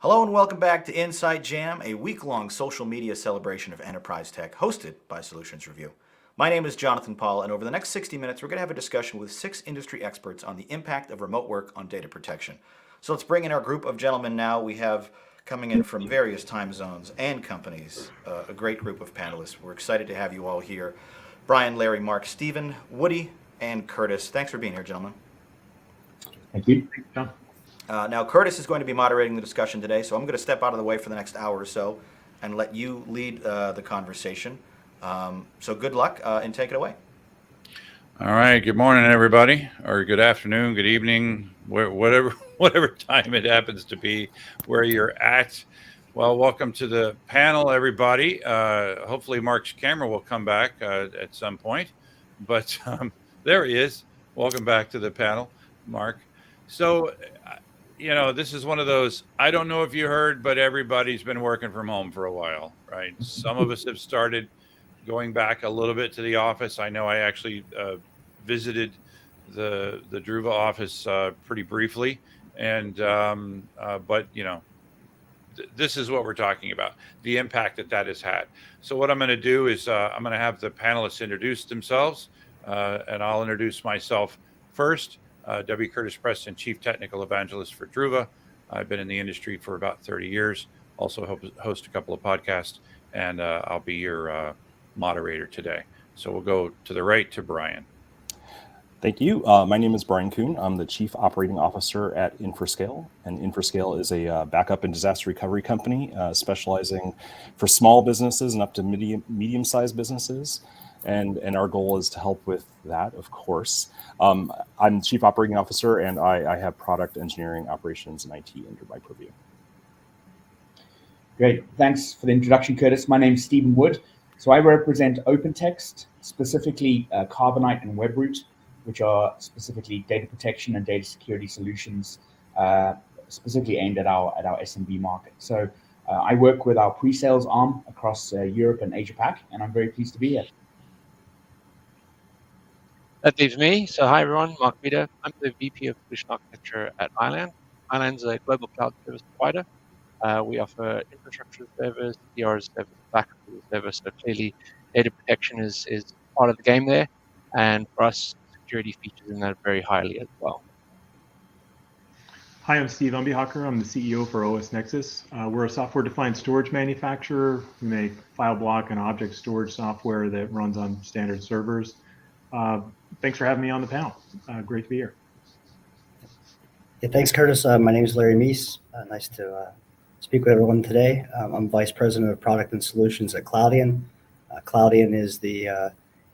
Hello and welcome back to Inside Jam, a week-long social media celebration of enterprise tech hosted by Solutions Review. My name is Jonathan Paul, and over the next 60 minutes, we're going to have a discussion with 6 industry experts on the impact of remote work on data protection. So let's bring in our group of gentlemen now. We have coming in from various time zones and companies, a great group of panelists. We're excited to have you all here. Brian, Larry, Mark, Stephen, Woody, and Curtis. Thanks for being here, gentlemen. Thank you. Thanks, John. Now, Curtis is going to be moderating the discussion today, so I'm going to step out of the way for the next hour or so and let you lead the conversation. So good luck and take it away. All right. Good morning, everybody, or good afternoon, good evening, whatever time it happens to be where you're at. Well, welcome to the panel, everybody. Hopefully Mark's camera will come back at some point, but there he is. Welcome back to the panel, Mark. So, this is one of those, I don't know if you heard, but everybody's been working from home for a while, right? Some of us have started going back a little bit to the office. I know I actually visited the Druva office pretty briefly, and but this is what we're talking about, the impact that has had. So what I'm going to do is I'm going to have the panelists introduce themselves, and I'll introduce myself first. W. Curtis Preston, Chief Technical Evangelist for Druva. I've been in the industry for about 30 years, also host a couple of podcasts, and I'll be your moderator today. So we'll go to the right to Brian. Thank you. My name is Brian Kuhn. I'm the Chief Operating Officer at Infrascale, and Infrascale is a backup and disaster recovery company specializing for small businesses and up to medium-sized businesses. And our goal is to help with that, of course. I'm Chief Operating Officer, and I have product engineering, operations, and IT under my purview. Great. Thanks for the introduction, Curtis. My name is Stephen Wood. So I represent OpenText, specifically Carbonite and WebRoot, which are specifically data protection and data security solutions, specifically aimed at our SMB market. So I work with our pre-sales arm across Europe and Asia Pac, and I'm very pleased to be here. That leaves me. So hi everyone, Mark Vida. I'm the VP of Solution Architecture at Iland. Iland's a global cloud service provider. We offer infrastructure service, DR as a service, backup as a service. So clearly data protection is part of the game there. And for us, security features in that very highly as well. Hi, I'm Steve Umbihacker. I'm the CEO for OS Nexus. We're a software-defined storage manufacturer. We make file block and object storage software that runs on standard servers. Thanks for having me on the panel. Great to be here. Yeah, thanks, Curtis. My name is Larry Meese. Nice to speak with everyone today. I'm Vice President of Product and Solutions at Cloudian. Cloudian is the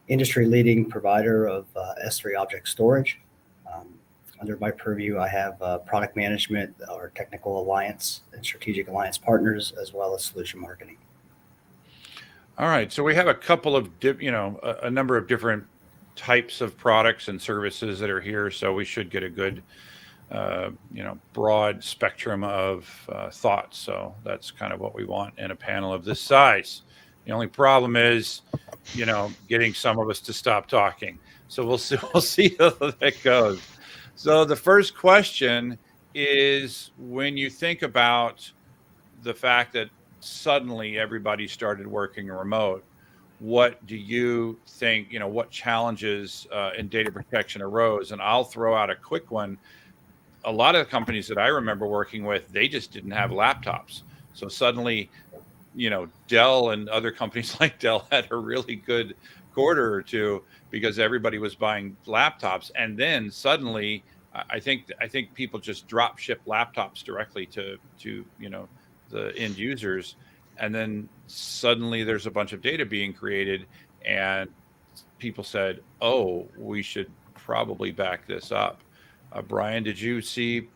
industry-leading provider of S3 object storage. Under my purview, I have product management, our technical alliance and strategic alliance partners, as well as solution marketing. All right. So we have a couple of, a number of different types of products and services that are here. So we should get a good, broad spectrum of thoughts. So that's kind of what we want in a panel of this size. The only problem is, getting some of us to stop talking. So we'll see how that goes. So the first question is, when you think about the fact that suddenly everybody started working remote, what do you think, what challenges in data protection arose? And I'll throw out a quick one. A lot of the companies that I remember working with, they just didn't have laptops. So suddenly, Dell and other companies like Dell had a really good quarter or two because everybody was buying laptops. And then suddenly, I think people just drop ship laptops directly to the end users. And then suddenly there's a bunch of data being created, and people said, oh, we should probably back this up. Brian, did you see,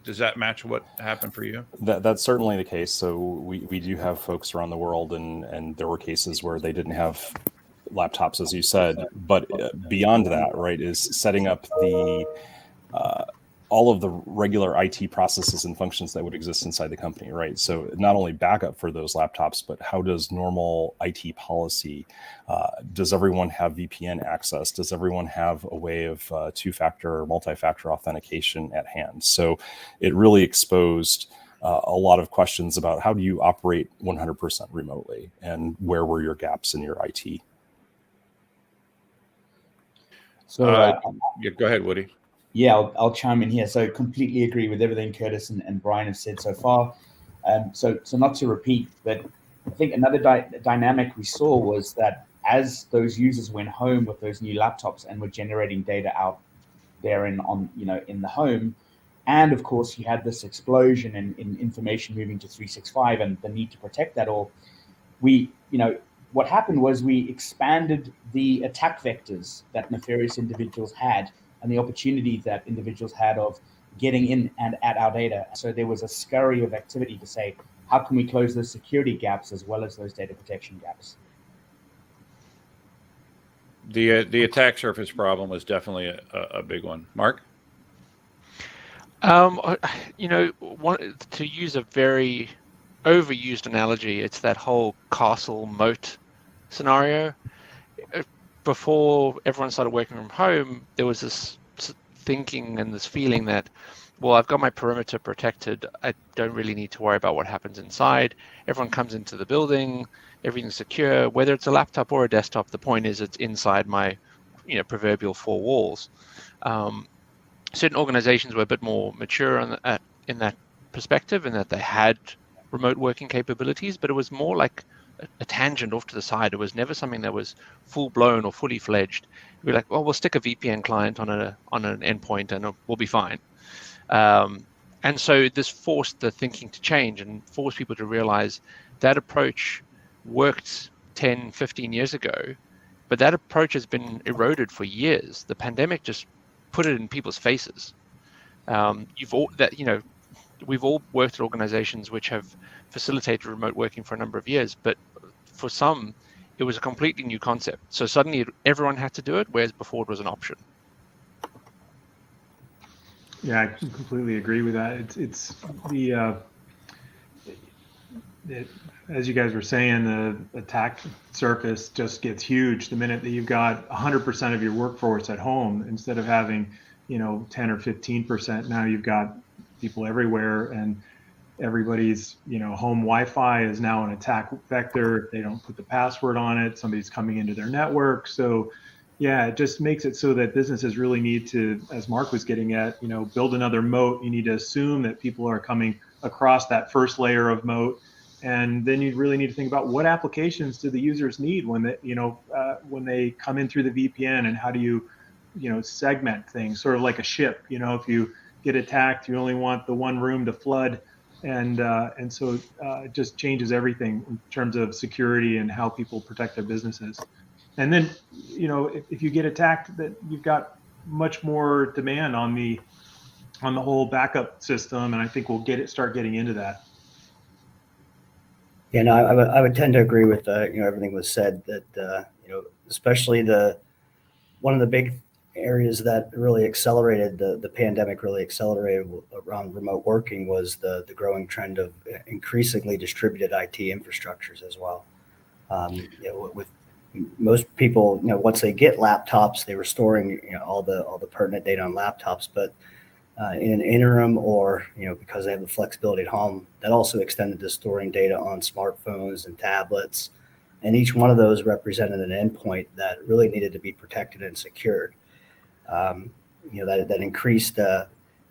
does that match what happened for you? That's certainly the case. So we do have folks around the world, and there were cases where they didn't have laptops, as you said. But beyond that, right, is setting up the all of the regular IT processes and functions that would exist inside the company, right? So not only backup for those laptops, but how does normal IT policy, does everyone have VPN access? Does everyone have a way of two-factor or multi-factor authentication at hand? So it really exposed a lot of questions about how do you operate 100% remotely, and where were your gaps in your IT? So Yeah, go ahead, Woody. yeah, I'll chime in here. So completely agree with everything Curtis and Brian have said so far. So not to repeat, but I think another dynamic we saw was that as those users went home with those new laptops and were generating data out there in the home, and of course you had this explosion in information moving to 365 and the need to protect that all. What happened was we expanded the attack vectors that nefarious individuals had and the opportunity that individuals had of getting in and at our data. So there was a scurry of activity to say, how can we close those security gaps as well as those data protection gaps? The attack surface problem was definitely a big one. Mark? To use a very overused analogy, it's that whole castle moat scenario. Before everyone started working from home, there was this thinking and this feeling that, well, I've got my perimeter protected. I don't really need to worry about what happens inside. Everyone comes into the building, everything's secure, whether it's a laptop or a desktop. The point is it's inside my, proverbial four walls. Certain organizations were a bit more mature in that perspective, and that they had remote working capabilities, but it was more like a tangent off to the side. It was never something that was full blown or fully fledged. We'd be like, well, we'll stick a VPN client on an endpoint and we'll be fine. And so this forced the thinking to change and forced people to realize that approach worked 10, 15 years ago, but that approach has been eroded for years. The pandemic just put it in people's faces. We've all worked at organizations which have facilitated remote working for a number of years, but for some, it was a completely new concept. So suddenly everyone had to do it, whereas before it was an option. Yeah, I completely agree with that. It's as you guys were saying, the attack surface just gets huge the minute that you've got 100% of your workforce at home instead of having, 10 or 15%. Now you've got people everywhere, and everybody's, home Wi-Fi is now an attack vector. If they don't put the password on it, somebody's coming into their network. So yeah, it just makes it so that businesses really need to, as Mark was getting at, build another moat. You need to assume that people are coming across that first layer of moat. And then you really need to think about what applications do the users need when they come in through the VPN, and how do you, segment things, sort of like a ship. If you get attacked, you only want the one room to flood, and so it just changes everything in terms of security and how people protect their businesses. And then, if you get attacked, that you've got much more demand on the whole backup system, and I think we'll start getting into that. Yeah, no, I would tend to agree with everything was said. That especially one of the big areas that really accelerated the pandemic, really accelerated around remote working, was the growing trend of increasingly distributed IT infrastructures as well. With most people, once they get laptops, they were storing all the pertinent data on laptops, but in an interim, or because they have the flexibility at home, that also extended to storing data on smartphones and tablets, and each one of those represented an endpoint that really needed to be protected and secured. That increased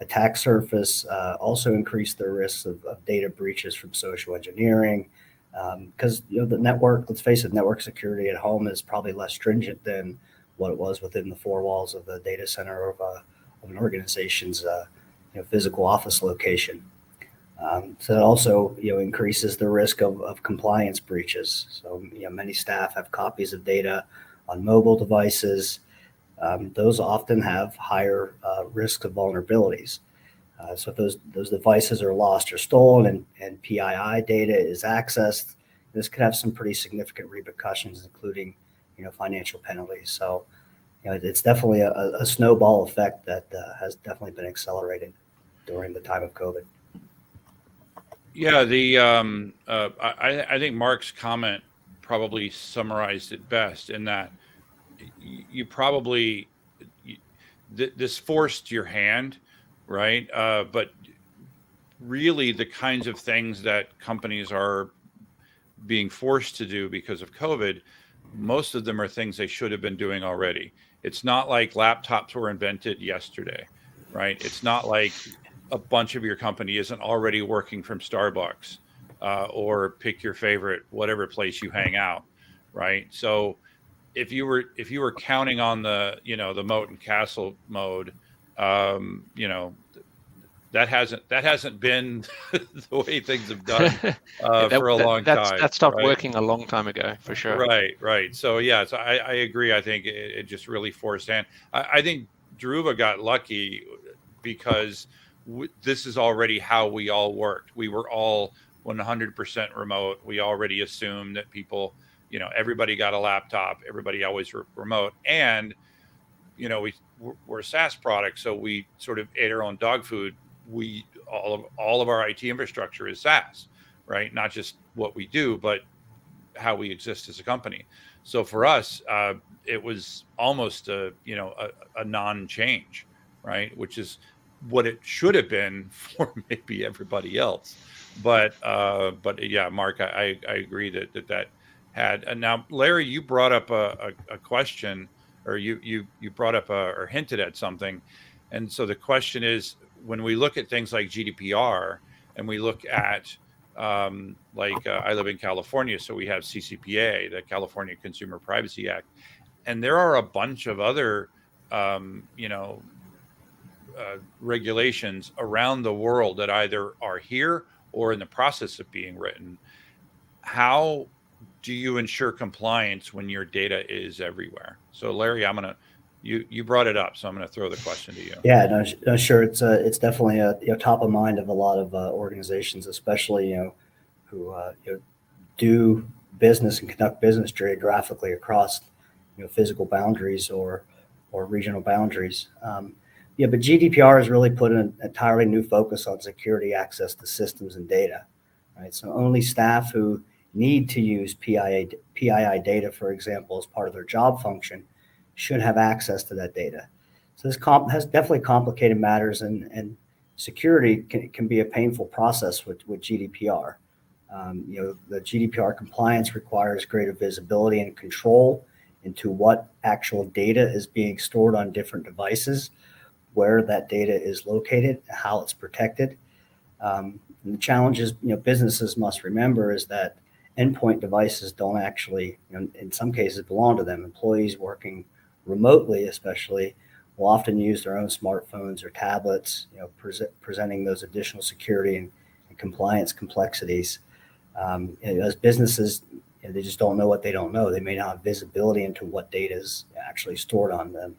attack surface, also increased the risks of data breaches from social engineering, because the network, let's face it, network security at home is probably less stringent than what it was within the four walls of the data center of an organization's physical office location. So it also increases the risk of compliance breaches. So many staff have copies of data on mobile devices. Those often have higher risk of vulnerabilities. So if those devices are lost or stolen, and PII data is accessed, this could have some pretty significant repercussions, including financial penalties. So it's definitely a snowball effect that has definitely been accelerated during the time of COVID. Yeah, I think Mark's comment probably summarized it best, in that this forced your hand, right? But really the kinds of things that companies are being forced to do because of COVID, most of them are things they should have been doing already. It's not like laptops were invented yesterday, right? It's not like a bunch of your company isn't already working from Starbucks or pick your favorite whatever place you hang out, right? So if you were counting on the the moat and castle mode, that hasn't been the way things have done for a long time. That stopped right? working a long time ago, for sure. Right. So yeah, so I agree. I think it just really forced hand. I think Druva got lucky because this is already how we all worked. We were all 100% remote. We already assumed that people, everybody got a laptop, everybody always remote, and we're a SaaS product, so we sort of ate our own dog food. All of our IT infrastructure is SaaS, right? Not just what we do, but how we exist as a company. So for us, it was almost a non-change, right? Which is what it should have been for maybe everybody else. But yeah, Mark, I agree that had. And now, Larry, you brought up a question, or you brought up or hinted at something. And so the question is, when we look at things like GDPR and we look at I live in California, so we have CCPA, the California Consumer Privacy Act, and there are a bunch of other regulations around the world that either are here or in the process of being written. How do you ensure compliance when your data is everywhere? So Larry, you brought it up, so I'm going to throw the question to you. Yeah, no, sure. It's definitely top of mind of a lot of organizations, especially who do business and conduct business geographically across physical boundaries or regional boundaries. But GDPR has really put an entirely new focus on security access to systems and data. Right, so only staff who need to use PII data, for example, as part of their job function, should have access to that data. So this has definitely complicated matters, and security can be a painful process with GDPR. The GDPR compliance requires greater visibility and control into what actual data is being stored on different devices, where that data is located, how it's protected. And the challenges businesses must remember is that endpoint devices don't actually, in some cases, belong to them. Employees working remotely, especially, will often use their own smartphones or tablets, presenting those additional security and compliance complexities. As businesses, they just don't know what they don't know. They may not have visibility into what data is actually stored on them.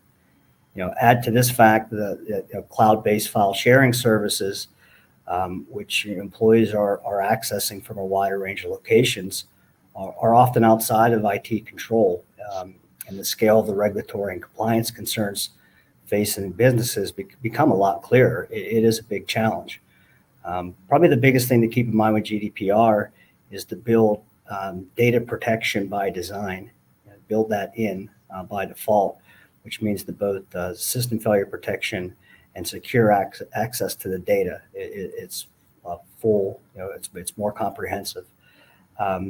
Add to this fact that cloud-based file sharing services, which employees are accessing from a wider range of locations, are often outside of IT control. And the scale of the regulatory and compliance concerns facing businesses become a lot clearer. It is a big challenge. Probably the biggest thing to keep in mind with GDPR is to build data protection by design, build that in by default, which means that both system failure protection and secure access to the data. It's full, it's more comprehensive. But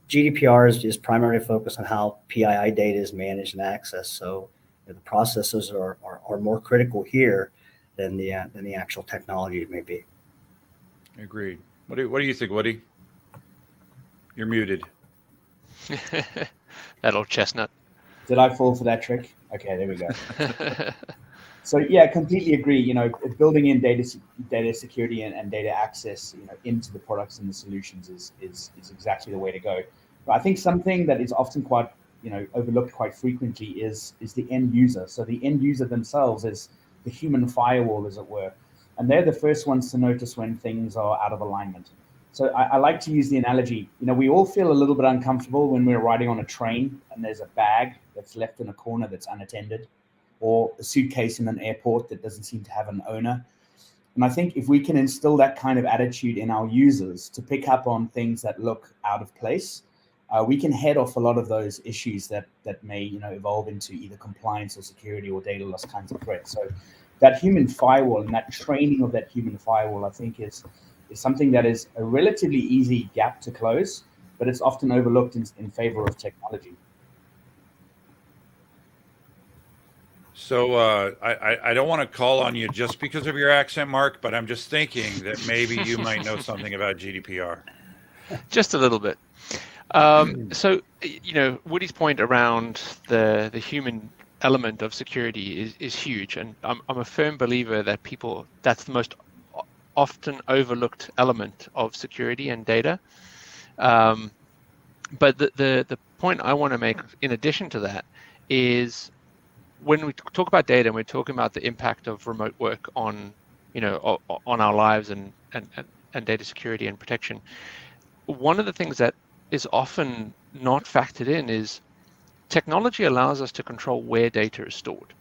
GDPR is primarily focused on how PII data is managed and accessed. So the processes are more critical here than the actual technology may be. Agreed. What do you think, Woody? You're muted. That old chestnut. Did I fall for that trick? Okay, there we go. So yeah, completely agree. Building in data security and data access, into the products and the solutions is exactly the way to go. But I think something that is often quite, overlooked quite frequently is the end user. So the end user themselves is the human firewall, as it were, and they're the first ones to notice when things are out of alignment. So I like to use the analogy. We all feel a little bit uncomfortable when we're riding on a train and there's a bag that's left in a corner that's unattended, or a suitcase in an airport that doesn't seem to have an owner. And I think if we can instill that kind of attitude in our users to pick up on things that look out of place, we can head off a lot of those issues that may evolve into either compliance or security or data loss kinds of threats. So that human firewall and that training of that human firewall, I think, is something that is a relatively easy gap to close, but it's often overlooked in favor of technology. So I don't want to call on you just because of your accent, Mark, but I'm just thinking that maybe you might know something about GDPR. Just a little bit. So, Woody's point around the human element of security is huge, and I'm a firm believer that that's the most often overlooked element of security and data. But the point I want to make in addition to that is when we talk about data and we're talking about the impact of remote work on our lives and data security and protection, one of the things that is often not factored in is technology allows us to control where data is stored.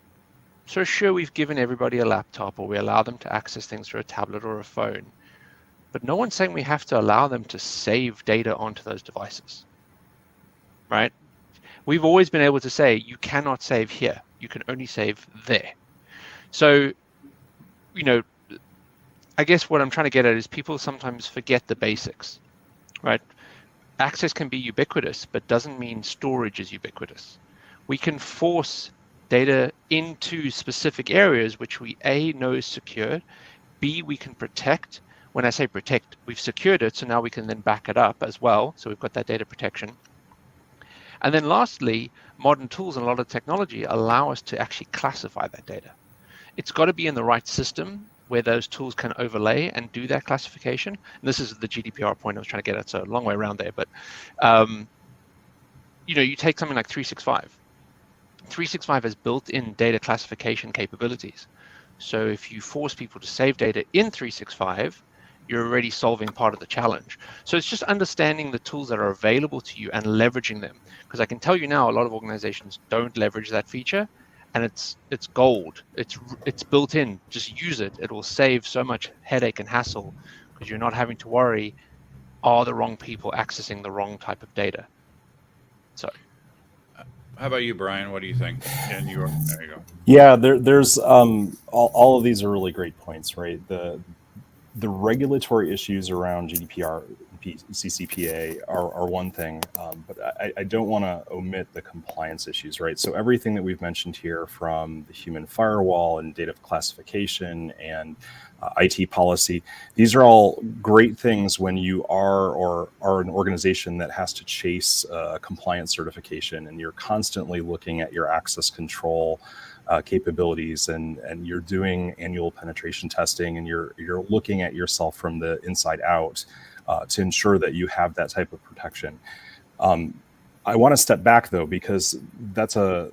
So sure, we've given everybody a laptop, or we allow them to access things through a tablet or a phone, but no one's saying we have to allow them to save data onto those devices, right? We've always been able to say, you cannot save here, you can only save there. So, I guess what I'm trying to get at is people sometimes forget the basics, right? Access can be ubiquitous, but doesn't mean storage is ubiquitous. We can force data into specific areas which we A, know is secured, B, we can protect. When I say protect, we've secured it, so now we can then back it up as well. So we've got that data protection. And then lastly, modern tools and a lot of technology allow us to actually classify that data. It's got to be in the right system where those tools can overlay and do that classification. And this is the GDPR point I was trying to get at, so a long way around there. But, you take something like 365. 365 has built-in data classification capabilities. So if you force people to save data in 365, you're already solving part of the challenge. So it's just understanding the tools that are available to you and leveraging them. Because I can tell you now, a lot of organizations don't leverage that feature, and it's gold. It's built in. Just use it. It will save so much headache and hassle because you're not having to worry, are the wrong people accessing the wrong type of data? So. How about you, Brian? What do you think? And there you go. Yeah, there's all of these are really great points, right? The regulatory issues around GDPR, CCPA are one thing, but I don't want to omit the compliance issues, right? So everything that we've mentioned here, from the human firewall and data classification and IT policy, these are all great things when you are an organization that has to chase compliance certification, and you're constantly looking at your access control capabilities, and you're doing annual penetration testing, and you're looking at yourself from the inside out to ensure that you have that type of protection. I want to step back though, because that's a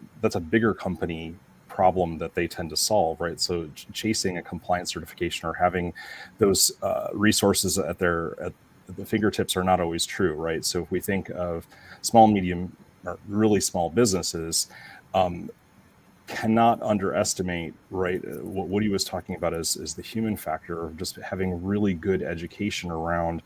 bigger company problem that they tend to solve, right? So chasing a compliance certification or having those resources at the fingertips are not always true, right? So if we think of small, medium, or really small businesses, cannot underestimate, right, what Woody was talking about is the human factor of just having really good education around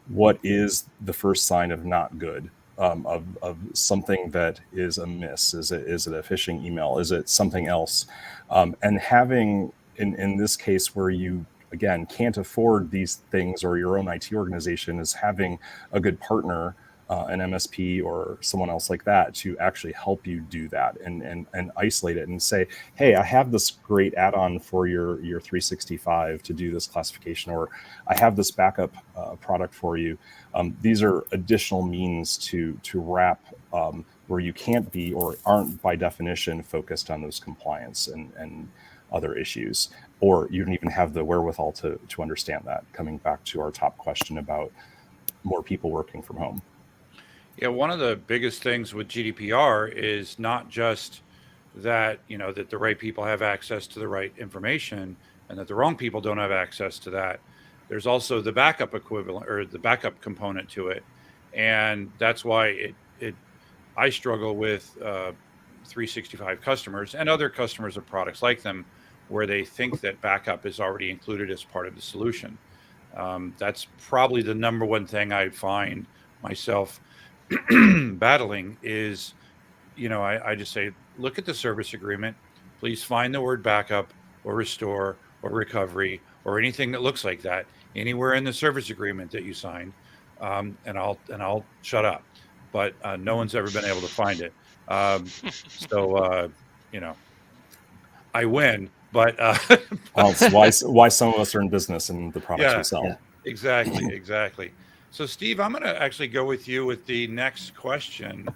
what is the first sign of not good, of something that is amiss. Is it a phishing email? Is it something else? And having, in this case where you, again, can't afford these things, or your own IT organization, is having a good partner, an MSP or someone else like that, to actually help you do that and isolate it and say, hey, I have this great add-on for your 365 to do this classification, or I have this backup product for you. These are additional means to wrap where you can't be or aren't by definition focused on those compliance and other issues, or you don't even have the wherewithal to understand that, coming back to our top question about more people working from home. Yeah, one of the biggest things with GDPR is not just that, that the right people have access to the right information and that the wrong people don't have access to that. There's also the backup equivalent, or the backup component to it. And that's why I struggle with 365 customers and other customers of products like them, where they think that backup is already included as part of the solution. That's probably the number one thing I find myself battling is, I just say, look at the service agreement, please find the word backup, or restore or recovery or anything that looks like that anywhere in the service agreement that you signed, and I'll shut up. But no one's ever been able to find it. So you know, I win. But Well, it's why some of us are in business and the products Yeah. we sell. Yeah. Exactly. So, Steve, I'm going to actually go with you with the next question.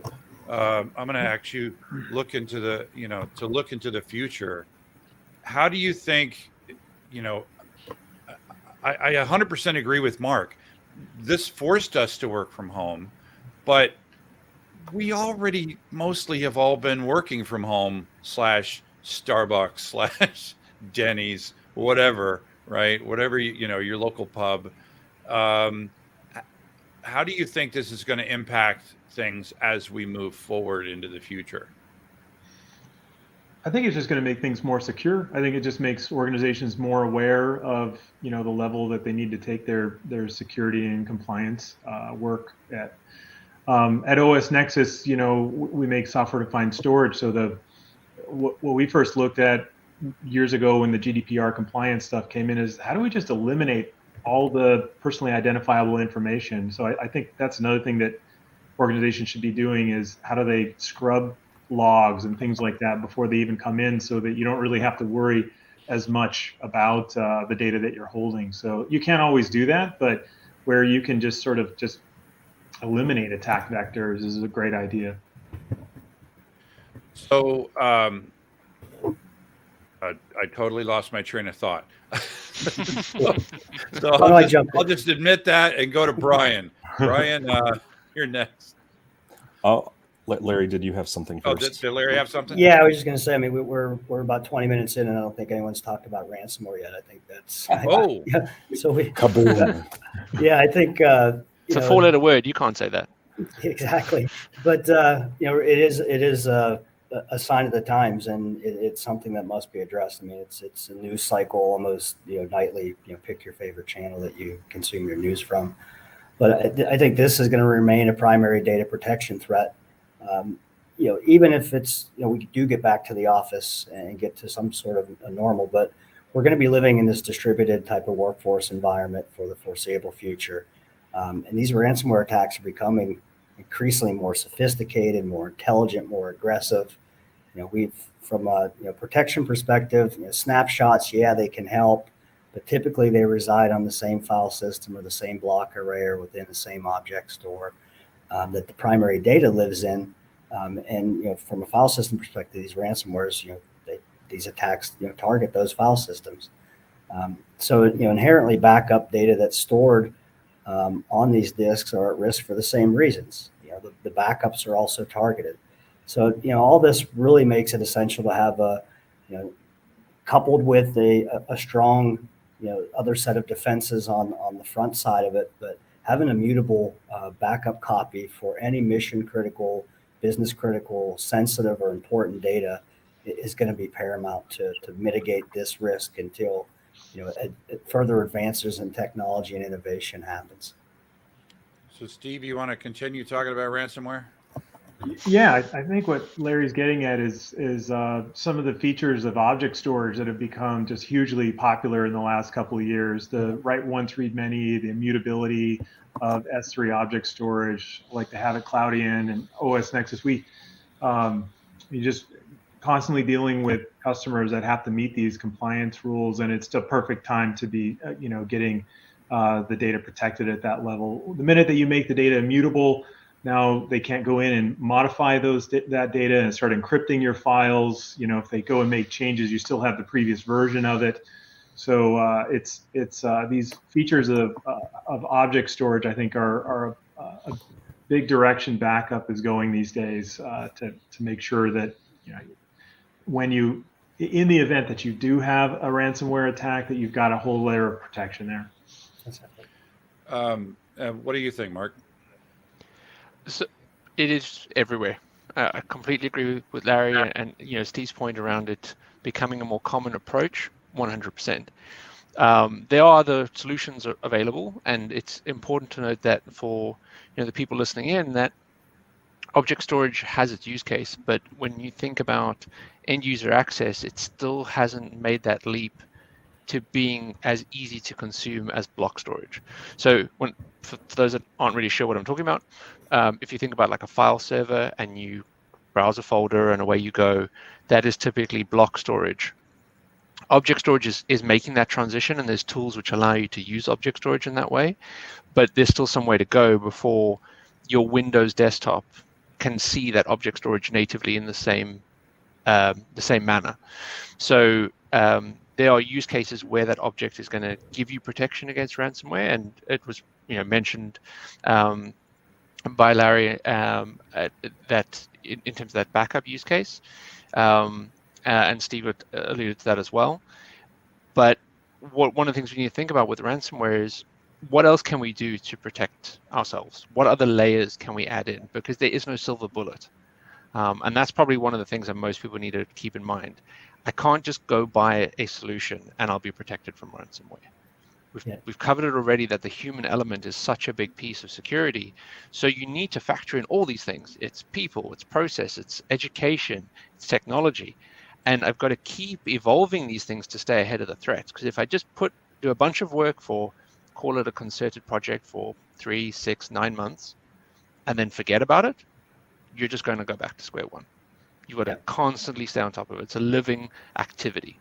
I'm going to actually look into the future. How do you think? I 100% agree with Mark. This forced us to work from home, but we already mostly have all been working from home / Starbucks / Denny's, whatever, right? Whatever your local pub. Um, how do you think this is going to impact things as we move forward into the future? I think it's just going to make things more secure. I think it just makes organizations more aware of the level that they need to take their security and compliance work at. At OS Nexus, we make software-defined storage. So what we first looked at years ago when the GDPR compliance stuff came in is how do we just eliminate all the personally identifiable information? So I think that's another thing that organizations should be doing is how do they scrub logs and things like that before they even come in so that you don't really have to worry as much about the data that you're holding. So you can't always do that, but where you can just sort of just eliminate attack vectors is a great idea. So I totally lost my train of thought. so I'll just admit that and go to Brian. Brian, you're next. Oh, Larry, did you have something first? Oh, did Larry have something? Yeah, I was just going to say. I mean, we're about 20 minutes in, and I don't think anyone's talked about ransomware yet. I think that's. Oh. Yeah. So Kaboom. Yeah, I think. It's a 4-letter word. You can't say that. Exactly, but it is a sign of the times, and it's something that must be addressed. I mean, it's a news cycle almost nightly. Pick your favorite channel that you consume your news from. But I think this is going to remain a primary data protection threat. Even if it's we do get back to the office and get to some sort of a normal, but we're going to be living in this distributed type of workforce environment for the foreseeable future. And these ransomware attacks are becoming increasingly more sophisticated, more intelligent, more aggressive. From a protection perspective, snapshots, yeah, they can help, but typically they reside on the same file system or the same block array or within the same object store that the primary data lives in. And from a file system perspective, these ransomwares, these attacks target those file systems. So inherently backup data that's stored on these disks are at risk for the same reasons. The backups are also targeted. So all this really makes it essential to have coupled with a strong other set of defenses on the front side of it, but having a mutable backup copy for any mission critical, business critical, sensitive or important data is going to be paramount to mitigate this risk until further advances in technology and innovation happens. So, Steve, you want to continue talking about ransomware? Yeah, I think what Larry's getting at is some of the features of object storage that have become just hugely popular in the last couple of years. The write once, read many, the immutability of S3 object storage, like the Have It Cloudian and OS Nexus. You just constantly dealing with customers that have to meet these compliance rules, and it's the perfect time to be, getting the data protected at that level. The minute that you make the data immutable, now they can't go in and modify that data and start encrypting your files. If they go and make changes, you still have the previous version of it. So it's these features of object storage, I think, are a big direction backup is going these days to make sure that when in the event that you do have a ransomware attack, that you've got a whole layer of protection there. What do you think, Mark? So it is everywhere. I completely agree with Larry and Steve's point around it becoming a more common approach. 100%. There are other solutions available, and it's important to note that for the people listening in, that object storage has its use case. But when you think about end user access, it still hasn't made that leap to being as easy to consume as block storage. So for those that aren't really sure what I'm talking about, if you think about like a file server and you browse a folder and away you go, that is typically block storage. Object storage is making that transition, and there's tools which allow you to use object storage in that way, but there's still some way to go before your Windows desktop can see that object storage natively in the same manner. So there are use cases where that object is going to give you protection against ransomware, and it was mentioned by Larry that in terms of that backup use case, and Steve alluded to that as well. But one of the things we need to think about with ransomware is what else can we do to protect ourselves? What other layers can we add in? Because there is no silver bullet. And that's probably one of the things that most people need to keep in mind. I can't just go buy a solution and I'll be protected from ransomware. We've covered it already that the human element is such a big piece of security. So you need to factor in all these things. It's people, it's process, it's education, it's technology. And I've got to keep evolving these things to stay ahead of the threats. Because if I just do a bunch of work call it a concerted project for 3, 6, 9 months, and then forget about it, you're just going to go back to square one. You've got to constantly stay on top of it. It's a living activity.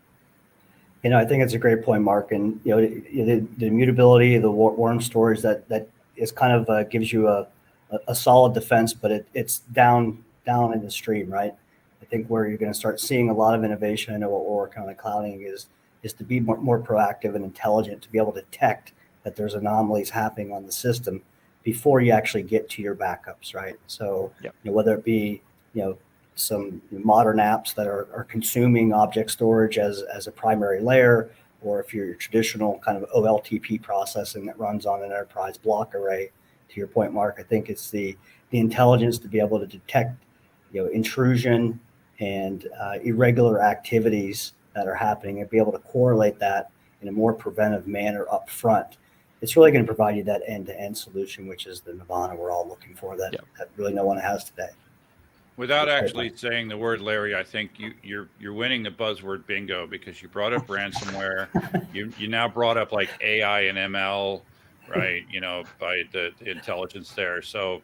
I think it's a great point, Mark. And the immutability, the warm storage that is kind of gives you a solid defense, but it's down in the stream, right? I think where you're going to start seeing a lot of innovation. I know what we're working on at Clouding is to be more proactive and intelligent, to be able to detect that there's anomalies happening on the system before you actually get to your backups, right? So whether it be some modern apps that are consuming object storage as a primary layer, or if you're your traditional kind of OLTP processing that runs on an enterprise block array, to your point, Mark, I think it's the intelligence to be able to detect intrusion and irregular activities that are happening and be able to correlate that in a more preventive manner up front. It's really going to provide you that end-to-end solution, which is the nirvana we're all looking for that really no one has today. Without actually saying the word, Larry, I think you're winning the buzzword bingo, because you brought up ransomware. You now brought up like AI and ML, right? By the intelligence there. So,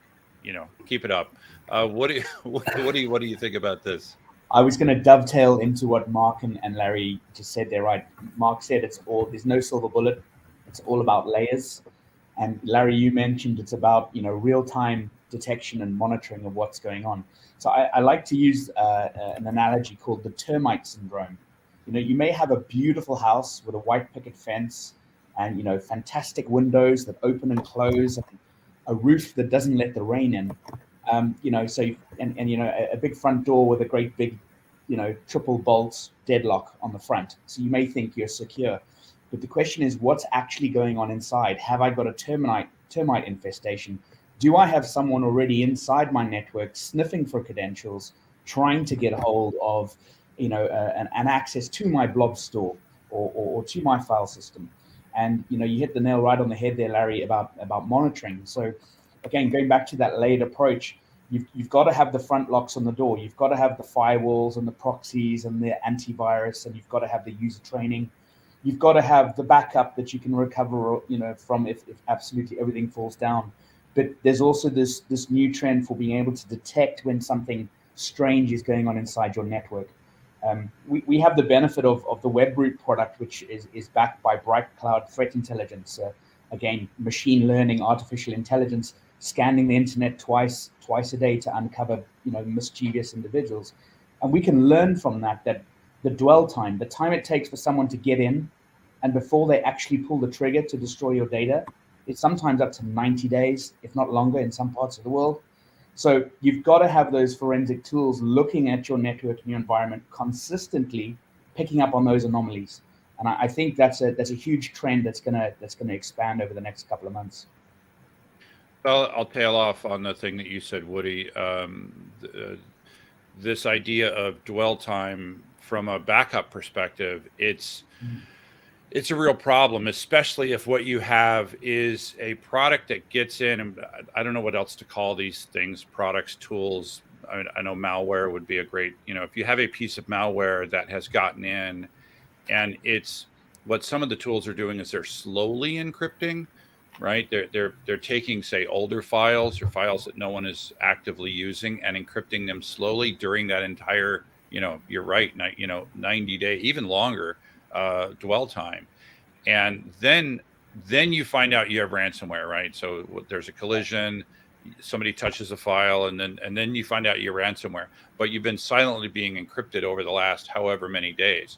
keep it up. What do you think about this? I was going to dovetail into what Mark and Larry just said there, right? Mark said there's no silver bullet. It's all about layers. And Larry, you mentioned it's about, real-time detection and monitoring of what's going on. So I like to use an analogy called the termite syndrome. You may have a beautiful house with a white picket fence and, fantastic windows that open and close, and a roof that doesn't let the rain in. A big front door with a great big, triple bolt deadlock on the front. So you may think you're secure. But the question is, what's actually going on inside? Have I got a termite infestation? Do I have someone already inside my network sniffing for credentials, trying to get a hold of, an access to my blob store or to my file system? And you hit the nail right on the head there, Larry, about monitoring. So again, going back to that layered approach, you've got to have the front locks on the door. You've got to have the firewalls and the proxies and the antivirus, and you've got to have the user training. You've got to have the backup that you can recover, from if absolutely everything falls down. But there's also this new trend for being able to detect when something strange is going on inside your network. We have the benefit of the WebRoot product, which is backed by Bright Cloud Threat Intelligence. Again, machine learning, artificial intelligence, scanning the internet twice a day to uncover mischievous individuals. And we can learn from that the dwell time, the time it takes for someone to get in and before they actually pull the trigger to destroy your data, it's sometimes up to 90 days, if not longer in some parts of the world. So you've got to have those forensic tools looking at your network and your environment consistently, picking up on those anomalies. And I think that's a huge trend that's gonna expand over the next couple of months. Well, I'll tail off on the thing that you said, Woody. This idea of dwell time from a backup perspective, it's a real problem, especially if what you have is a product that gets in, and I don't know what else to call these things, products, tools, I know malware would be a great, if you have a piece of malware that has gotten in, and it's what some of the tools are doing is they're slowly encrypting, right? They're taking, say, older files or files that no one is actively using and encrypting them slowly during that entire, you're right, 90-day, even longer dwell time. And then you find out you have ransomware, right? So there's a collision, somebody touches a file, and then you find out you're ransomware, but you've been silently being encrypted over the last however many days.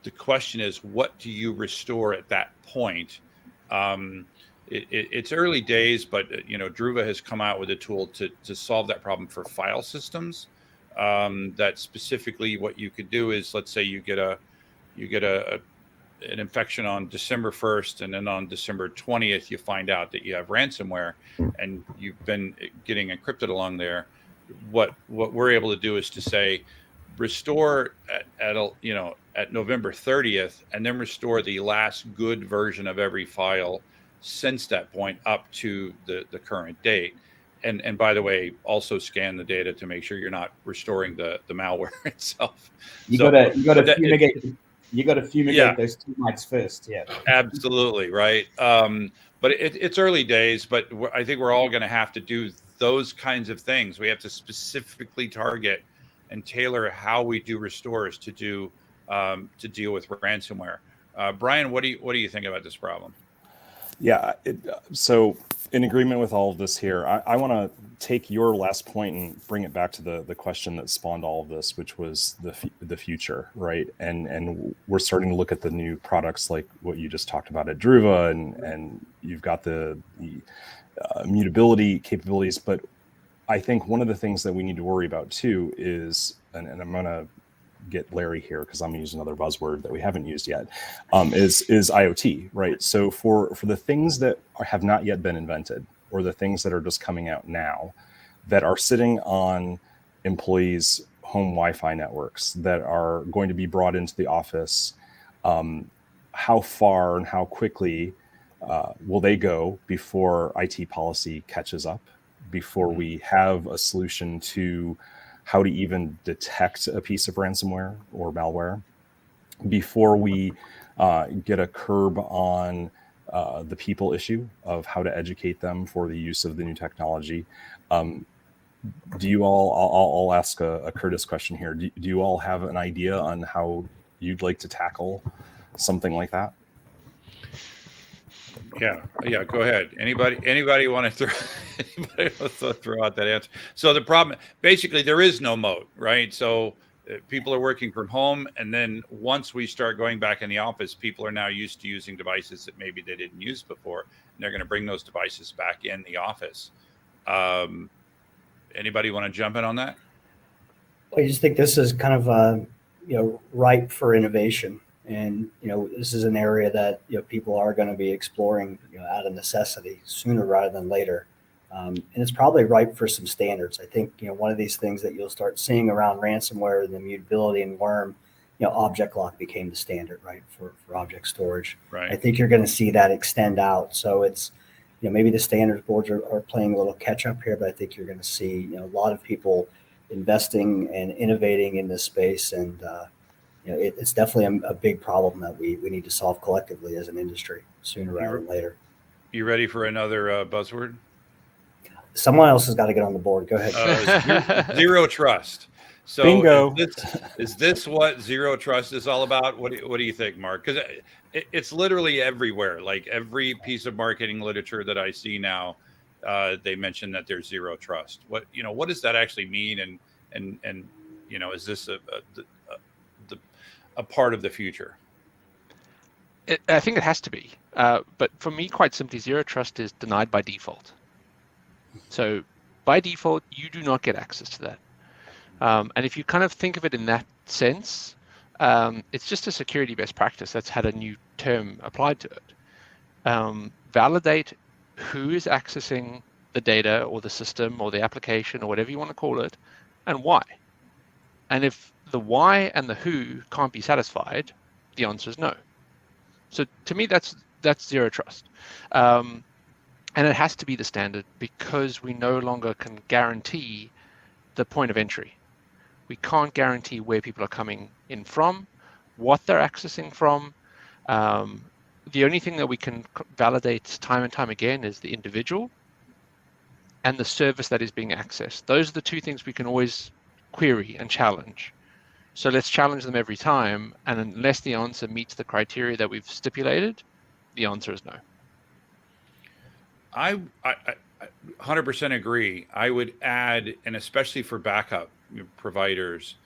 The question is, what do you restore at that point? It's early days, but Druva has come out with a tool to solve that problem for file systems. That specifically, what you could do is, let's say you get an infection on December 1st, and then on December 20th, you find out that you have ransomware, and you've been getting encrypted along there. What we're able to do is to say, restore at November 30th, and then restore the last good version of every file since that point up to the current date. And by the way, also scan the data to make sure you're not restoring the malware itself. You gotta fumigate those termites first. Yeah, absolutely right. But it's early days, but I think we're all going to have to do those kinds of things. We have to specifically target and tailor how we do restores to deal with ransomware. Brian, what do you think about this problem? Yeah, so in agreement with all of this here, I want to take your last point and bring it back to the question that spawned all of this, which was the future, right? And we're starting to look at the new products like what you just talked about at Druva, and you've got the mutability capabilities. But I think one of the things that we need to worry about too is, and I'm going to get Larry here because I'm going to use another buzzword that we haven't used yet, is IoT, right? So for the things that have not yet been invented, or the things that are just coming out now, that are sitting on employees' home Wi-Fi networks, that are going to be brought into the office, how far and how quickly will they go before IT policy catches up, before we have a solution to how to even detect a piece of ransomware or malware, before we get a curb on the people issue of how to educate them for the use of the new technology. Do you all, I'll ask a Curtis question here. Do you all have an idea on how you'd like to tackle something like that? Yeah, go ahead. Anybody want to throw out that answer? So the problem, basically, there is no moat, right? So people are working from home, and then once we start going back in the office, people are now used to using devices that maybe they didn't use before, and they're going to bring those devices back in the office. Anybody want to jump in on that? I just think this is kind of ripe for innovation. And, this is an area that, people are going to be exploring, out of necessity sooner rather than later. And it's probably ripe for some standards. I think, one of these things that you'll start seeing around ransomware, the mutability and worm, object lock became the standard, right, for object storage. Right. I think you're going to see that extend out. So it's, maybe the standards boards are playing a little catch up here, but I think you're going to see, a lot of people investing and innovating in this space. And, it's definitely a big problem that we need to solve collectively as an industry sooner rather than later. You ready for another buzzword? Someone else has got to get on the board. Go ahead. Zero trust. So bingo. Is this what zero trust is all about? What do you think, Mark? Because it's literally everywhere. Like every piece of marketing literature that I see now, they mention that there's zero trust. What does that actually mean? And is this a part of the future? I think it has to be. But for me, quite simply, zero trust is denied by default. So by default, you do not get access to that. And if you kind of think of it in that sense, it's just a security best practice that's had a new term applied to it. Validate who is accessing the data or the system or the application or whatever you want to call it, and why. And if the why and the who can't be satisfied, the answer is no. So to me, that's zero trust. And it has to be the standard because we no longer can guarantee the point of entry. We can't guarantee where people are coming in from, what they're accessing from. The only thing that we can validate time and time again is the individual and the service that is being accessed. Those are the two things we can always query and challenge. So let's challenge them every time. And unless the answer meets the criteria that we've stipulated, the answer is no. I 100% agree. I would add, and especially for backup providers,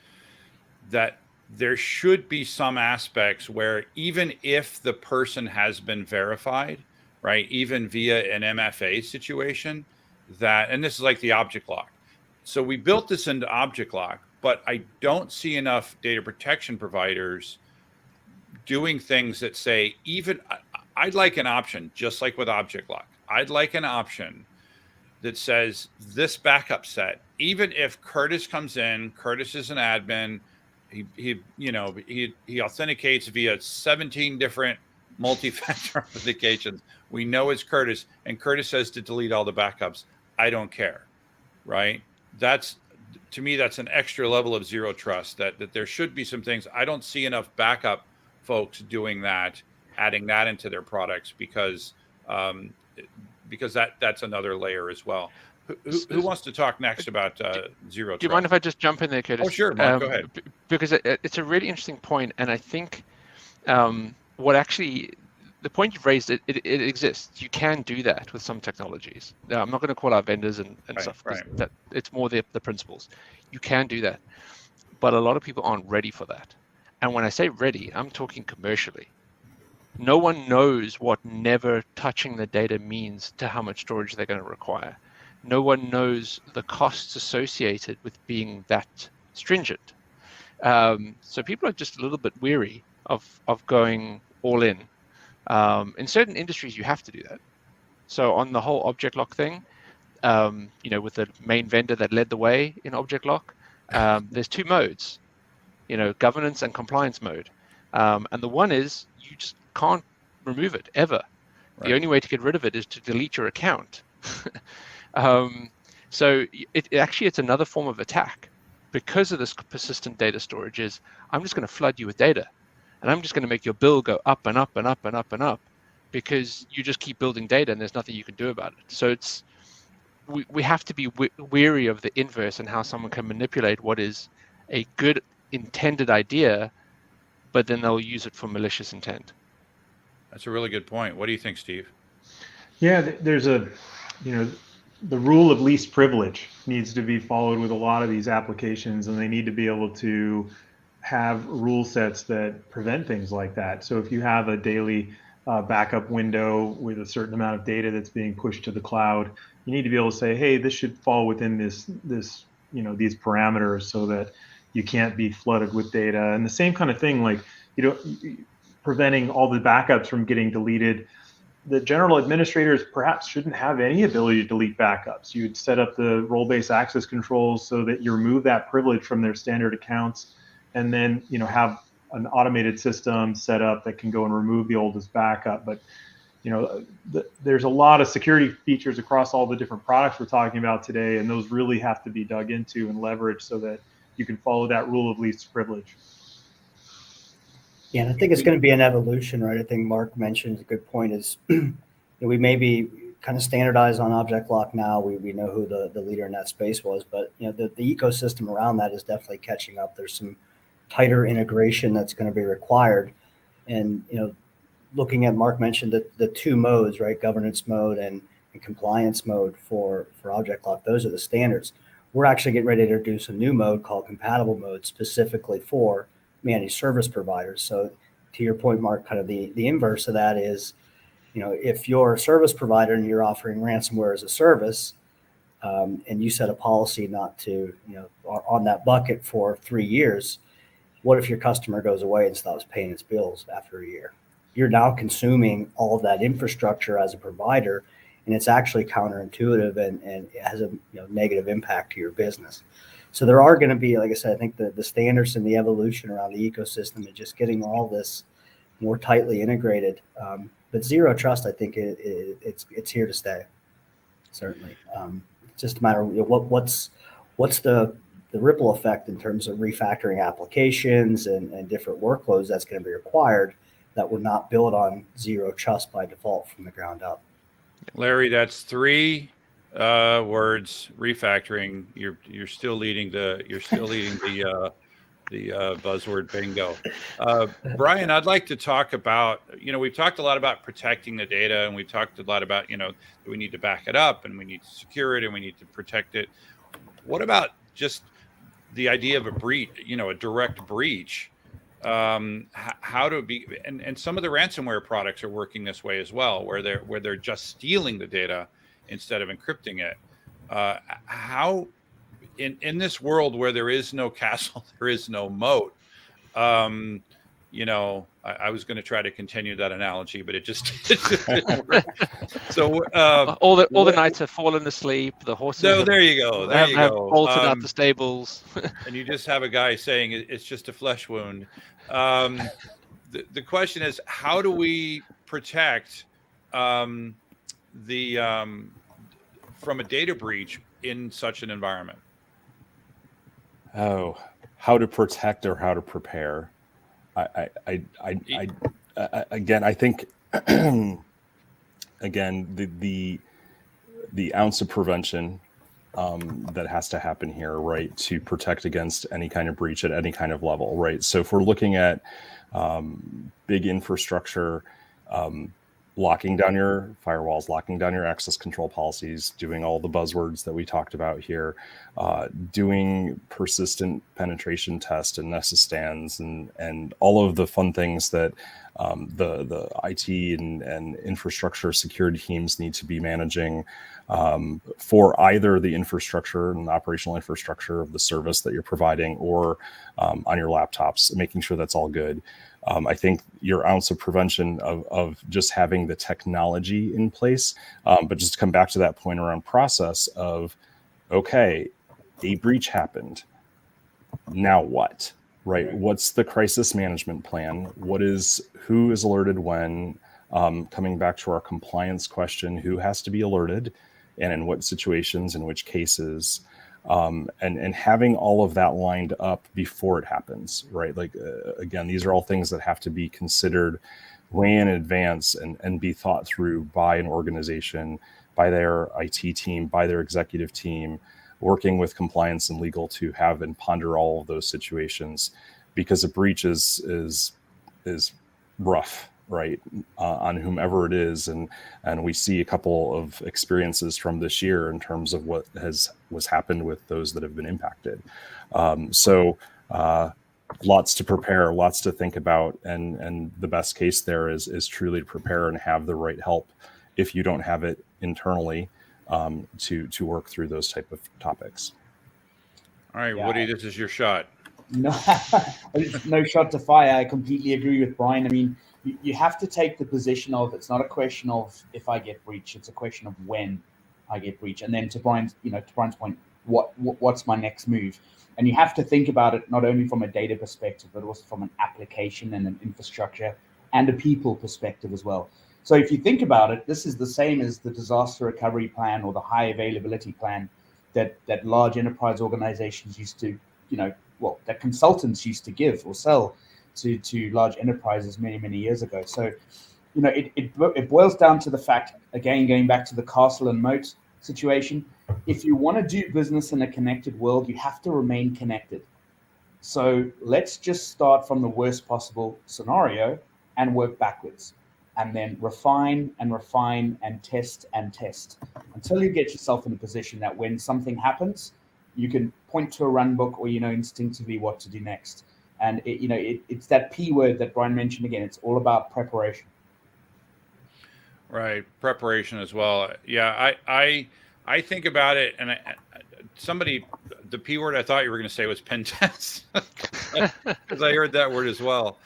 that there should be some aspects where even if the person has been verified, right, even via an MFA situation, that, and this is like the object lock. So we built this into object lock, but I don't see enough data protection providers doing things that say, even I'd like an option, just like with object lock. I'd like an option that says this backup set, even if Curtis comes in, Curtis is an admin, he authenticates via 17 different multi-factor authentications. We know it's Curtis, and Curtis says to delete all the backups. I don't care, right? That's, to me, that's an extra level of zero trust, that there should be some things. I don't see enough backup folks doing that, adding that into their products, because that's another layer as well. Who wants to talk next about zero trust? Do you mind if I just jump in there, Curtis? Oh, sure, Mark, go ahead. Because it's a really interesting point, and I think the point you've raised, it exists. You can do that with some technologies. Now, I'm not going to call out vendors and stuff. Right. That it's more the principles. You can do that, but a lot of people aren't ready for that. And when I say ready, I'm talking commercially. No one knows what never touching the data means to how much storage they're going to require. No one knows the costs associated with being that stringent. So people are just a little bit weary of going all in. In certain industries, you have to do that. So on the whole object lock thing, with the main vendor that led the way in object lock, there's two modes, governance and compliance mode. And the one is you just can't remove it ever. Right. The only way to get rid of it is to delete your account. So it's another form of attack. Because of this persistent data storage is, I'm just going to flood you with data. And I'm just going to make your bill go up and up and up and up and up, because you just keep building data and there's nothing you can do about it. So we have to be weary of the inverse and how someone can manipulate what is a good intended idea, but then they'll use it for malicious intent. That's a really good point. What do you think, Steve? Yeah, there's the rule of least privilege needs to be followed with a lot of these applications, and they need to be able to have rule sets that prevent things like that. So if you have a daily backup window with a certain amount of data that's being pushed to the cloud, you need to be able to say, hey, this should fall within these parameters so that you can't be flooded with data. And the same kind of thing, like, preventing all the backups from getting deleted. The general administrators perhaps shouldn't have any ability to delete backups. You'd set up the role-based access controls so that you remove that privilege from their standard accounts, and then have an automated system set up that can go and remove the oldest backup. But there's a lot of security features across all the different products we're talking about today, and those really have to be dug into and leveraged so that you can follow that rule of least privilege. Yeah, and I think it's going to be an evolution, right? I think Mark mentioned a good point is we may be kind of standardized on object lock now. We know who the leader in that space was, but the ecosystem around that is definitely catching up. There's some tighter integration that's going to be required. And looking at, Mark mentioned that the two modes, right? Governance mode and compliance mode for object lock, those are the standards. We're actually getting ready to introduce a new mode called compatible mode specifically for managed service providers. So to your point, Mark, kind of the inverse of that is, if you're a service provider and you're offering ransomware as a service, and you set a policy not to, on that bucket for 3 years, what if your customer goes away and stops paying its bills after a year? You're now consuming all of that infrastructure as a provider, and it's actually counterintuitive and it has a negative impact to your business. So there are going to be, like I said, I think the standards and the evolution around the ecosystem and just getting all this more tightly integrated. But zero trust, I think it's here to stay. Certainly, it's just a matter of what's what's the ripple effect in terms of refactoring applications and different workloads that's going to be required that were not built on zero trust by default from the ground up. Larry, that's 3 words: refactoring. You're still leading the buzzword bingo. Brian, I'd like to talk about, we've talked a lot about protecting the data, and we've talked a lot about, that we need to back it up and we need to secure it and we need to protect it. What about just the idea of a breach, a direct breach? How to be, and some of the ransomware products are working this way as well, where they're just stealing the data instead of encrypting it. How in this world where there is no castle, there is no moat. I was going to try to continue that analogy, but it just didn't work. So all the knights have fallen asleep. The horses. No, there you go. There you have go. bolted out the stables. And you just have a guy saying it's just a flesh wound. The question is, how do we protect from a data breach in such an environment? Oh, how to protect or how to prepare? Again, I think the ounce of prevention that has to happen here, right, to protect against any kind of breach at any kind of level, right? So if we're looking at big infrastructure, locking down your firewalls, locking down your access control policies, doing all the buzzwords that we talked about here, doing persistent penetration tests and Nessus stands, and all of the fun things that the IT and infrastructure security teams need to be managing for either the infrastructure and the operational infrastructure of the service that you're providing, or on your laptops, making sure that's all good. I think your ounce of prevention of just having the technology in place, but just to come back to that point around process of, okay, a breach happened. Now what, right? What's the crisis management plan? Who is alerted when? Coming back to our compliance question, who has to be alerted and in what situations, in which cases? And having all of that lined up before it happens, right? Like, again, these are all things that have to be considered way in advance and be thought through by an organization, by their IT team, by their executive team, working with compliance and legal to have and ponder all of those situations, because a breach is rough, right, on whomever it is, and we see a couple of experiences from this year in terms of what was happened with those that have been impacted. So lots to prepare, lots to think about, and the best case there is truly to prepare and have the right help if you don't have it internally to work through those type of topics. All right, Woody, this is your shot. No, no shot to fire. I completely agree with Brian. I mean, you have to take the position of, it's not a question of if I get breached, it's a question of when I get breached. And then to Brian's point, what's my next move? And you have to think about it not only from a data perspective, but also from an application and an infrastructure and a people perspective as well. So if you think about it, this is the same as the disaster recovery plan or the high availability plan that large enterprise organizations used to, that consultants used to give or sell to large enterprises many years ago. So, it boils down to the fact, again, going back to the castle and moat situation. If you want to do business in a connected world, you have to remain connected. So let's just start from the worst possible scenario and work backwards, and then refine and test until you get yourself in a position that when something happens, you can point to a run book or instinctively what to do next. And it's that P word that Brian mentioned again. It's all about preparation. Right, preparation as well. Yeah, I think about it, and the P word I thought you were going to say was pen test, because I heard that word as well.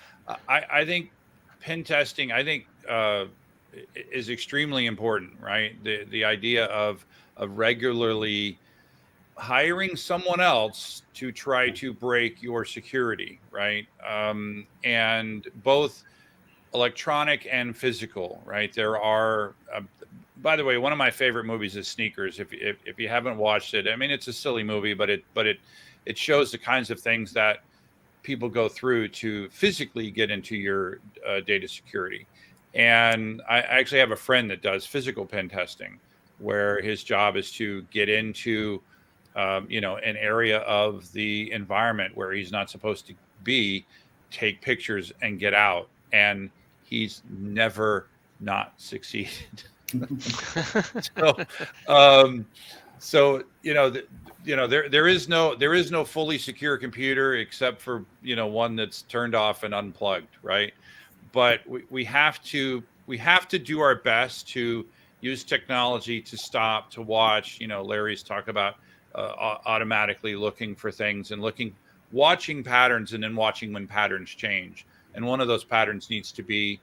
I think pen testing, is extremely important, right? The idea of regularly hiring someone else to try to break your security, right? And both electronic and physical, right? There are by the way, one of my favorite movies is Sneakers. If you haven't watched it, I mean, it's a silly movie, but it shows the kinds of things that people go through to physically get into your data security. And I actually have a friend that does physical pen testing, where his job is to get into an area of the environment where he's not supposed to be, take pictures and get out. And he's never not succeeded. There is no fully secure computer except for one that's turned off and unplugged, right? But we have to do our best to use technology to stop, to watch. Larry's talk about automatically looking for things and watching patterns, and then watching when patterns change. And one of those patterns needs to be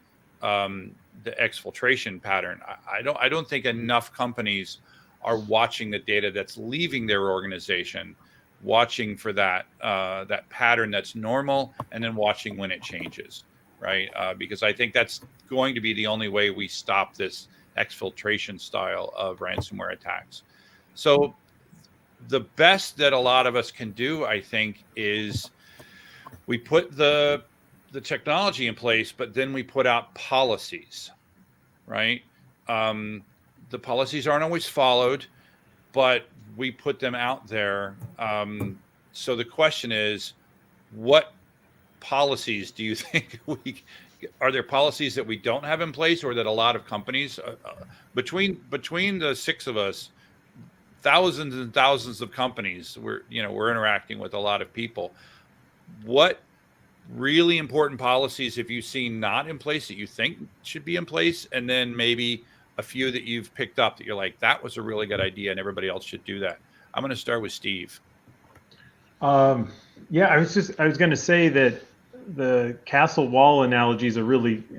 the exfiltration pattern. I don't think enough companies are watching the data that's leaving their organization, watching for that pattern that's normal, and then watching when it changes, right? Because I think that's going to be the only way we stop this exfiltration style of ransomware attacks. So the best that a lot of us can do, I think, is we put the technology in place, but then we put out policies, right? The policies aren't always followed, but we put them out there. So the question is, what policies do you think are there policies that we don't have in place, or that a lot of companies, between the six of us, thousands and thousands of companies, we're interacting with a lot of people. What really important policies have you seen not in place that you think should be in place? And then maybe a few that you've picked up that you're like, that was a really good idea and everybody else should do that. I'm going to start with Steve. I was going to say that the castle wall analogy is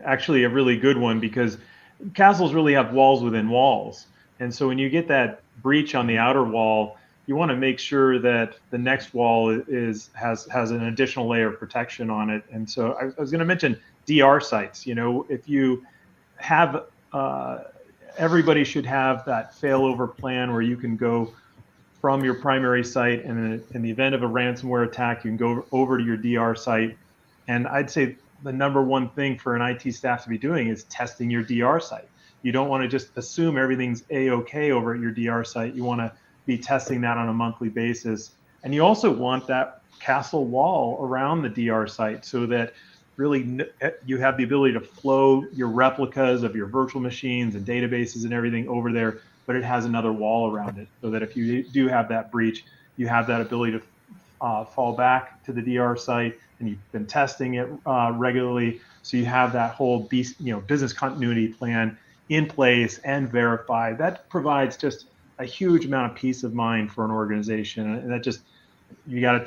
actually a really good one, because castles really have walls within walls. And so when you get that breach on the outer wall, you want to make sure that the next wall has an additional layer of protection on it. And so I was going to mention DR sites. If you have, everybody should have that failover plan where you can go from your primary site, and in the event of a ransomware attack, you can go over to your DR site. And I'd say the number one thing for an IT staff to be doing is testing your DR site. You don't want to just assume everything's A-OK over at your DR site. You want to be testing that on a monthly basis. And you also want that castle wall around the DR site, so that really you have the ability to flow your replicas of your virtual machines and databases and everything over there, but it has another wall around it, so that if you do have that breach, you have that ability to fall back to the DR site, and you've been testing it regularly. So you have that whole business continuity plan in place and verified. That provides just a huge amount of peace of mind for an organization. And that just, you got to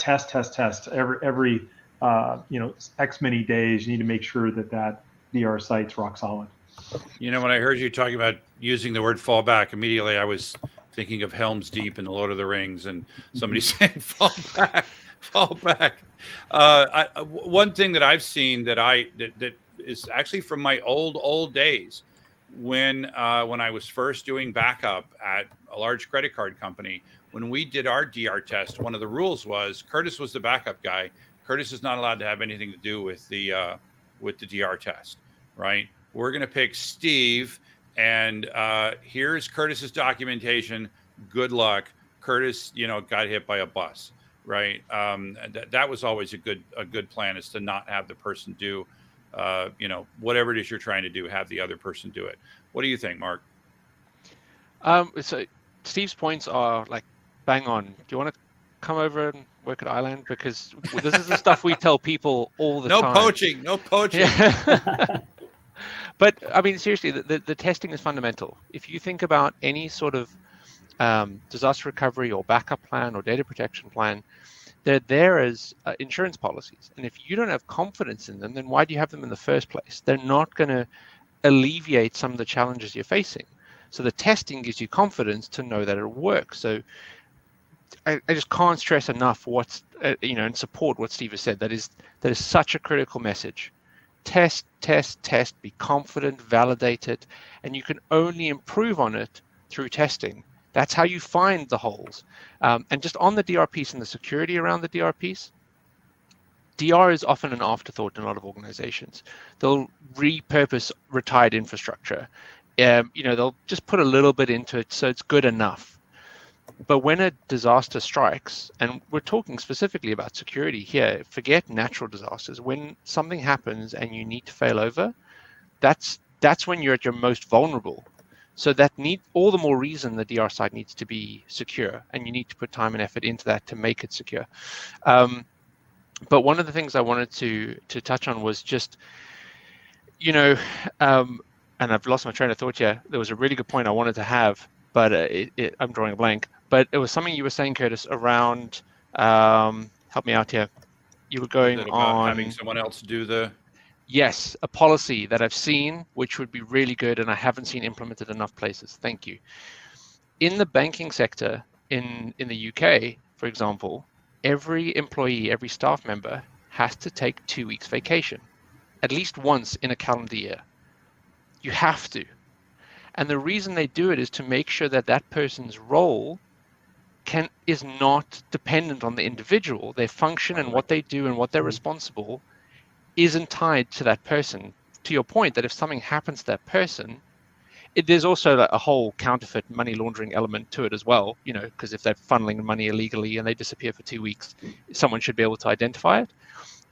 test every X many days. You need to make sure that DR site's rock solid. When I heard you talking about using the word fallback, immediately I was thinking of Helm's Deep in the Lord of the Rings, and somebody saying fall back. One thing that I've seen that is actually from my old days, when I was first doing backup at a large credit card company, when we did our DR test, one of the rules was Curtis was the backup guy. Curtis is not allowed to have anything to do with the DR test, right? We're going to pick Steve, and here's Curtis's documentation. Good luck. Curtis, got hit by a bus, right? That was always a good plan, is to not have the person do, whatever it is you're trying to do, have the other person do it. What do you think, Mark? So Steve's points are like bang on. Do you want to come over and work at Island? Because this is the stuff we tell people all the time. No poaching. Yeah. But I mean, seriously, the testing is fundamental. If you think about any sort of disaster recovery or backup plan or data protection plan, they're there as insurance policies. And if you don't have confidence in them, then why do you have them in the first place? They're not going to alleviate some of the challenges you're facing. So the testing gives you confidence to know that it'll work. So I just can't stress enough and support what Steve has said. That is such a critical message. test, be confident, validate it, and you can only improve on it through testing. That's how you find the holes. And just on the DR piece and the security around the DR piece, DR is often an afterthought in a lot of organizations. They'll repurpose retired infrastructure. They'll just put a little bit into it so it's good enough. But when a disaster strikes, and we're talking specifically about security here, forget natural disasters. When something happens and you need to fail over, that's when you're at your most vulnerable. So that all the more reason the DR side needs to be secure, and you need to put time and effort into that to make it secure. But one of the things I wanted to touch on was just, and I've lost my train of thought here. There was a really good point I wanted to have, but I'm drawing a blank. But it was something you were saying, Curtis, around, help me out here. You were going on having someone else do the. Yes, a policy that I've seen, which would be really good, and I haven't seen implemented enough places. Thank you. In the banking sector in the UK, for example, every employee, every staff member has to take 2 weeks vacation, at least once in a calendar year. You have to. And the reason they do it is to make sure that that person's role is not dependent on the individual. Their function and what they do and what they're responsible isn't tied to that person. To your point, that if something happens to that person, there's also a whole counterfeit money laundering element to it as well, because if they're funneling money illegally and they disappear for 2 weeks, someone should be able to identify it.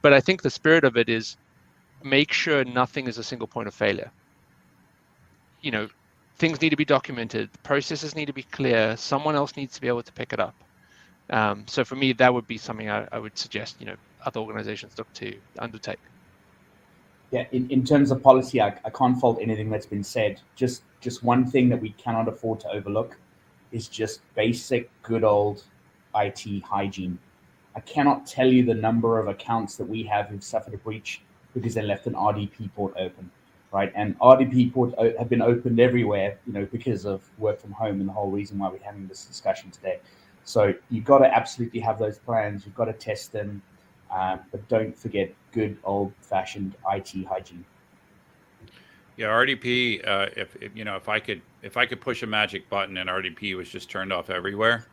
But I think the spirit of it is make sure nothing is a single point of failure. Things need to be documented, processes need to be clear, someone else needs to be able to pick it up. So for me, that would be something I would suggest, other organizations look to undertake. Yeah, in terms of policy, I can't fault anything that's been said. Just one thing that we cannot afford to overlook is just basic, good old IT hygiene. I cannot tell you the number of accounts that we have who've suffered a breach because they left an RDP port open, right? And RDP ports have been opened everywhere, because of work from home and the whole reason why we're having this discussion today. So you've got to absolutely have those plans. You've got to test them. But don't forget good old-fashioned IT hygiene. Yeah, RDP. If I could push a magic button and RDP was just turned off everywhere,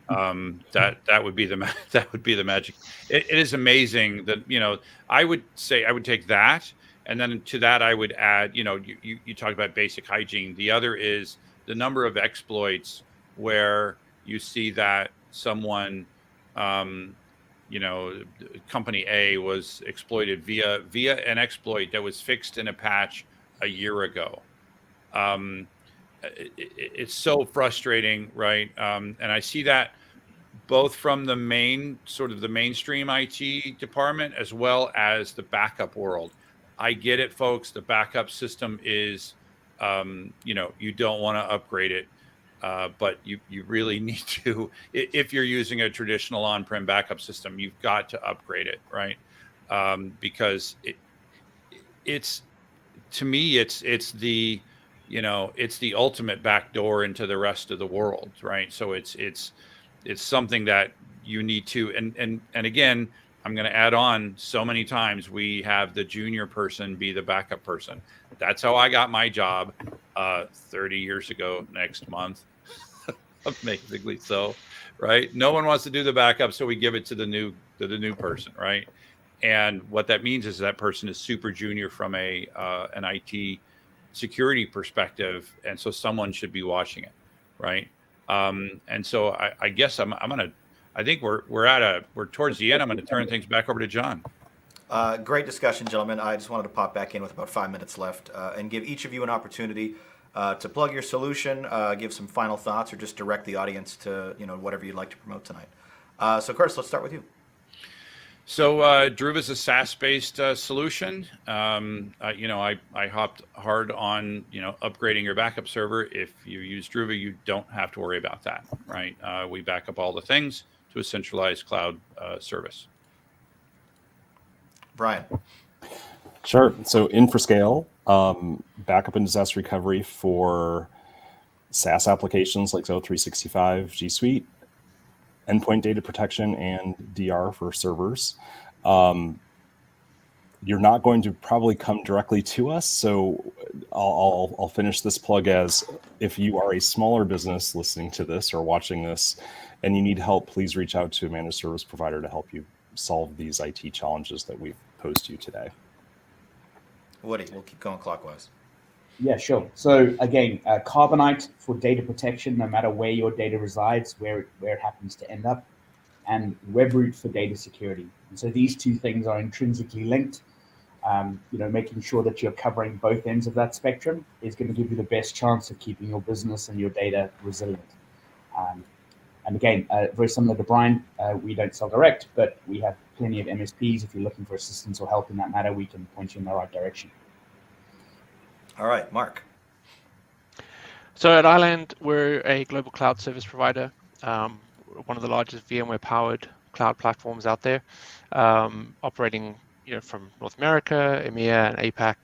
that would be the magic. It is amazing that I would say I would take that, and then to that I would add. You talked about basic hygiene. The other is the number of exploits where you see that someone. Company A was exploited via an exploit that was fixed in a patch a year ago. It's so frustrating, right? And I see that both from the mainstream IT department as well as the backup world. I get it, folks. The backup system is, you don't want to upgrade it. But you really need to, if you're using a traditional on-prem backup system, you've got to upgrade it, right? Because it's to me, it's the ultimate backdoor into the rest of the world, right? So it's something that you need to, and again, I'm going to add on so many times, we have the junior person be the backup person. That's how I got my job 30 years ago next month. Amazingly so, right? No one wants to do the backup, so we give it to the new person, right? And what that means is that person is super junior from an IT security perspective, and so someone should be watching it, right? And so I guess I think we're towards the end. I'm going to turn things back over to John. Great discussion, gentlemen. I just wanted to pop back in with about 5 minutes left and give each of you an opportunity to plug your solution, give some final thoughts, or just direct the audience to whatever you'd like to promote tonight. So, Curtis, let's start with you. So, Druva is a SaaS-based solution. I hopped hard on upgrading your backup server. If you use Druva, you don't have to worry about that, right? We back up all the things to a centralized cloud service. Brian. Sure. So InfraScale, backup and disaster recovery for SaaS applications like Zo365, G Suite, endpoint data protection, and DR for servers. you're not going to probably come directly to us. So I'll finish this plug as, if you are a smaller business listening to this or watching this and you need help, please reach out to a managed service provider to help you solve these IT challenges that we've posed to you today. Woody, we'll keep going clockwise. Yeah, sure. So again, Carbonite for data protection, no matter where your data resides, where it happens to end up, and WebRoot for data security. And so these two things are intrinsically linked. Making sure that you're covering both ends of that spectrum is going to give you the best chance of keeping your business and your data resilient. And again, very similar to Brian, we don't sell direct, but we have plenty of MSPs. If you're looking for assistance or help in that matter, we can point you in the right direction. All right, Mark. So at Island, we're a global cloud service provider, one of the largest VMware-powered cloud platforms out there, operating from North America, EMEA, and APAC,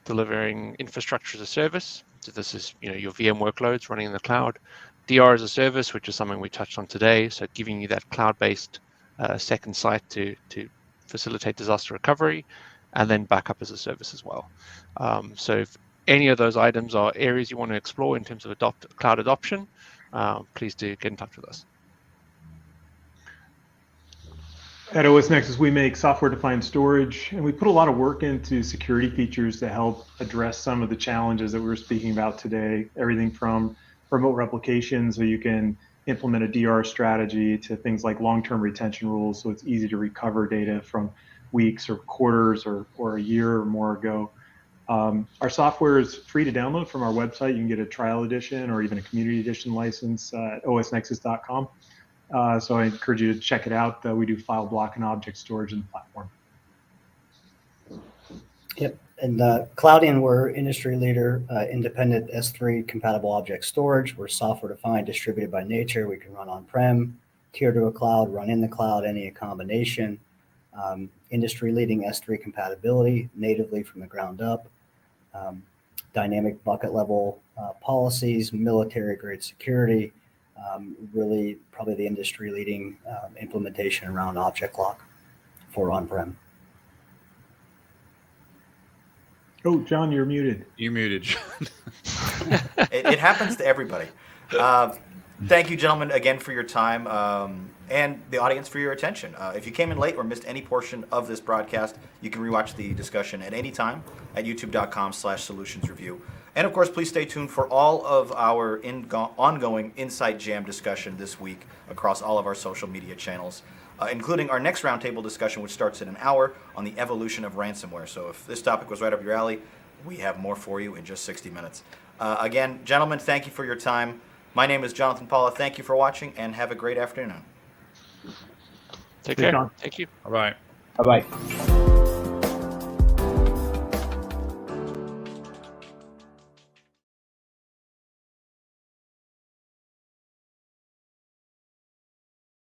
delivering infrastructure as a service. So this is your VM workloads running in the cloud, DR as a service, which is something we touched on today. So giving you that cloud-based second site to facilitate disaster recovery, and then backup as a service as well. So if any of those items are areas you want to explore in terms of cloud adoption, please do get in touch with us. At OS Nexus, we make software-defined storage, and we put a lot of work into security features to help address some of the challenges that we were speaking about today. Everything from remote replication, so you can implement a DR strategy, to things like long-term retention rules, so it's easy to recover data from weeks or quarters or a year or more ago. Our software is free to download from our website. You can get a trial edition or even a community edition license at osnexus.com. So I encourage you to check it out. We do file block and object storage in the platform. Yep. And Cloudian, we're industry leader, independent S3 compatible object storage. We're software defined, distributed by nature. We can run on-prem, tier to a cloud, run in the cloud, any combination. Industry leading S3 compatibility natively from the ground up. Dynamic bucket level policies, military grade security. Really probably the industry leading implementation around object lock for on-prem. Oh, John, you're muted. You're muted, John. It happens to everybody. Thank you, gentlemen, again for your time, and the audience for your attention. If you came in late or missed any portion of this broadcast, you can rewatch the discussion at any time at youtube.com/solutionsreview. And of course, please stay tuned for all of our ongoing Insight Jam discussion this week across all of our social media channels, including our next roundtable discussion, which starts in an hour, on the evolution of ransomware. So if this topic was right up your alley, we have more for you in just 60 minutes. Again, gentlemen, thank you for your time. My name is Jonathan Paula. Thank you for watching, and have a great afternoon. Take care. John. Thank you. All right. Bye-bye.